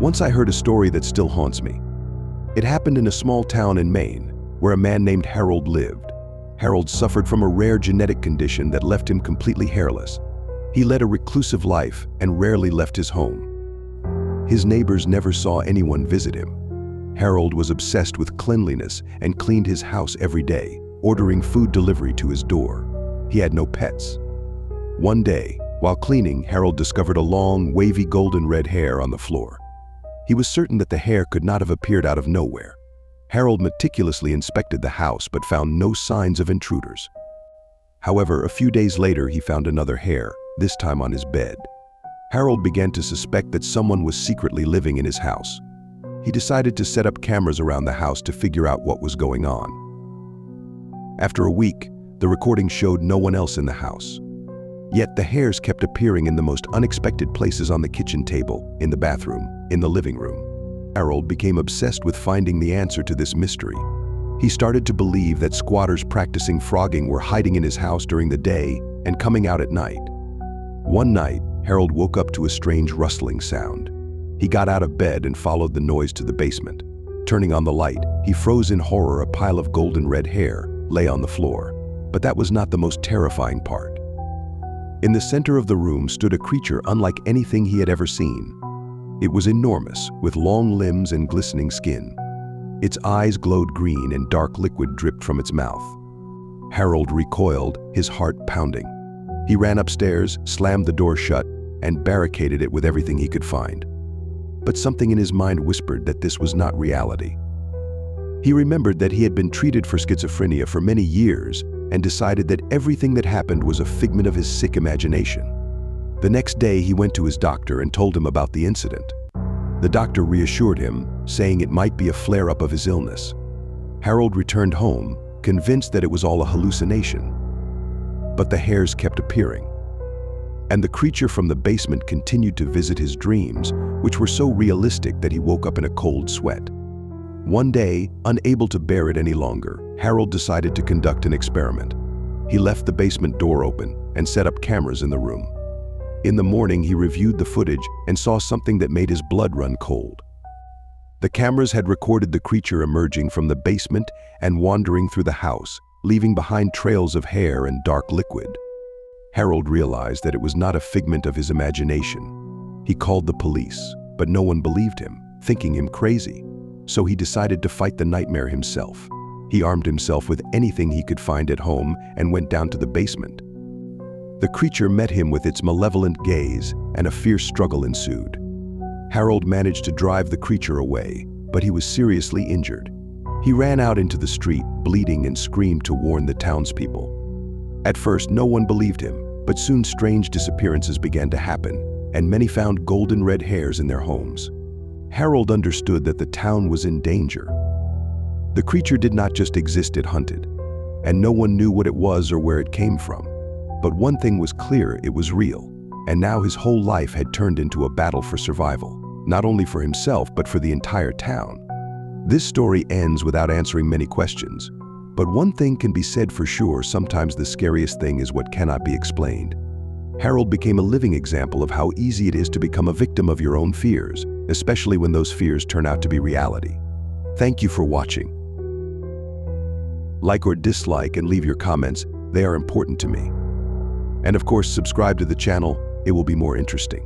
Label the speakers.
Speaker 1: Once I heard a story that still haunts me. It happened in a small town in Maine, where a man named Harold lived. Harold suffered from a rare genetic condition that left him completely hairless. He led a reclusive life and rarely left his home. His neighbors never saw anyone visit him. Harold was obsessed with cleanliness and cleaned his house every day, ordering food delivery to his door. He had no pets. One day, while cleaning, Harold discovered a long, wavy golden red hair on the floor. He was certain that the hair could not have appeared out of nowhere. Harold meticulously inspected the house but found no signs of intruders. However, a few days later he found another hair, this time on his bed. Harold began to suspect that someone was secretly living in his house. He decided to set up cameras around the house to figure out what was going on. After a week, the recording showed no one else in the house. Yet the hairs kept appearing in the most unexpected places: on the kitchen table, in the bathroom, in the living room. Harold became obsessed with finding the answer to this mystery. He started to believe that squatters practicing frogging were hiding in his house during the day and coming out at night. One night, Harold woke up to a strange rustling sound. He got out of bed and followed the noise to the basement. Turning on the light, he froze in horror. A pile of golden red hair lay on the floor. But that was not the most terrifying part. In the center of the room stood a creature unlike anything he had ever seen. It was enormous, with long limbs and glistening skin. Its eyes glowed green and dark liquid dripped from its mouth. Harold recoiled, his heart pounding. He ran upstairs, slammed the door shut, and barricaded it with everything he could find. But something in his mind whispered that this was not reality. He remembered that he had been treated for schizophrenia for many years and decided that everything that happened was a figment of his sick imagination. The next day, he went to his doctor and told him about the incident. The doctor reassured him, saying it might be a flare-up of his illness. Harold returned home, convinced that it was all a hallucination. But the hairs kept appearing. And the creature from the basement continued to visit his dreams, which were so realistic that he woke up in a cold sweat. One day, unable to bear it any longer, Harold decided to conduct an experiment. He left the basement door open and set up cameras in the room. In the morning, he reviewed the footage and saw something that made his blood run cold. The cameras had recorded the creature emerging from the basement and wandering through the house, leaving behind trails of hair and dark liquid. Harold realized that it was not a figment of his imagination. He called the police, but no one believed him, thinking him crazy. So he decided to fight the nightmare himself. He armed himself with anything he could find at home and went down to the basement. The creature met him with its malevolent gaze, and a fierce struggle ensued. Harold managed to drive the creature away, but he was seriously injured. He ran out into the street, bleeding, and screamed to warn the townspeople. At first, no one believed him, but soon strange disappearances began to happen, and many found golden red hairs in their homes. Harold understood that the town was in danger. The creature did not just exist, it hunted, and no one knew what it was or where it came from. But one thing was clear: it was real, and now his whole life had turned into a battle for survival, not only for himself but for the entire town. This story ends without answering many questions, but one thing can be said for sure: sometimes the scariest thing is what cannot be explained. Harold became a living example of how easy it is to become a victim of your own fears, especially when those fears turn out to be reality. Thank you for watching. Like or dislike and leave your comments, they are important to me. And of course, subscribe to the channel, it will be more interesting.